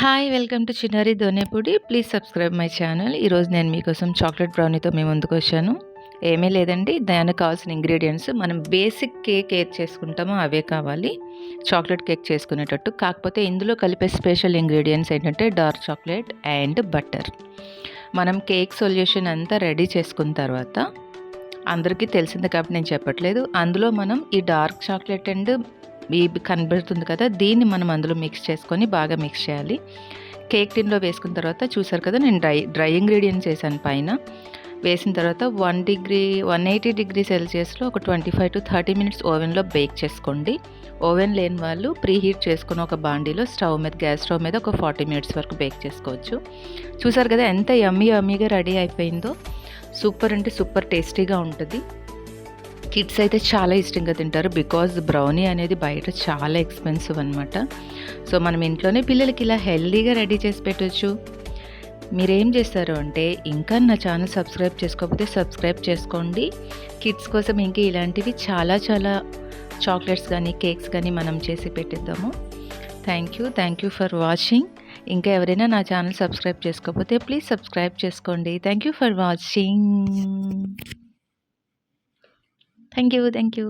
Hi! Welcome to Chinnari Donepudi. Please subscribe my channel. ఈరోజు నేను మీకోసం చాక్లెట్ బ్రౌనీతో మీ ముందుకొచ్చాను. ఏమీ లేదండి, దానికి కావాల్సిన ఇంగ్రీడియంట్స్ మనం బేసిక్ కేక్ ఏది చేసుకుంటామో అవే కావాలి చాక్లెట్ కేక్ చేసుకునేటట్టు. కాకపోతే ఇందులో కలిపే స్పెషల్ ఇంగ్రీడియంట్స్ ఏంటంటే డార్క్ చాక్లెట్ అండ్ బటర్. మనం కేక్ సొల్యూషన్ అంతా రెడీ చేసుకున్న తర్వాత, అందరికీ తెలిసిందే కాబట్టి నేను చెప్పట్లేదు, అందులో మనం ఈ డార్క్ చాక్లెట్ అండ్ కనబడుతుంది కదా, దీన్ని మనం అందులో మిక్స్ చేసుకొని బాగా మిక్స్ చేయాలి. కేక్ టిన్లో వేసుకున్న తర్వాత చూసారు కదా, నేను డ్రై ఇంగ్రీడియంట్స్ వేసాను పైన. వేసిన తర్వాత 180 డిగ్రీ సెల్సియస్లో ఒక 25 to 30 మినిట్స్ ఓవెన్లో బేక్ చేసుకోండి. ఓవెన్ లేని వాళ్ళు ప్రీ హీట్ చేసుకుని ఒక బాండీలో గ్యాస్ స్టవ్ మీద ఒక 40 మినిట్స్ వరకు బేక్ చేసుకోవచ్చు. చూసారు కదా ఎంత యమ్మీగా రెడీ అయిపోయిందో. సూపర్ అంటే సూపర్ టేస్టీగా ఉంటుంది. కిడ్స్ అయితే చాలా ఇష్టంగా తింటారు, బికాజ్ బ్రౌనీ అనేది బయట చాలా ఎక్స్పెన్సివ్ అనమాట. సో మనం ఇంట్లోనే పిల్లలకి ఇలా హెల్దీగా రెడీ చేసి పెట్టవచ్చు. మీరేం చేస్తారు అంటే, ఇంకా నా ఛానల్ సబ్స్క్రైబ్ చేసుకోకపోతే సబ్స్క్రైబ్ చేసుకోండి. కిడ్స్ కోసం ఇంకా ఇలాంటివి చాలా చాక్లెట్స్ కానీ కేక్స్ కానీ మనం చేసి పెట్టిద్దాము. Thank you for watching. ఇంకా ఎవరైనా నా ఛానల్ సబ్స్క్రైబ్ చేసుకోకపోతే ప్లీజ్ సబ్స్క్రైబ్ చేసుకోండి. Thank you for watching. Thank you.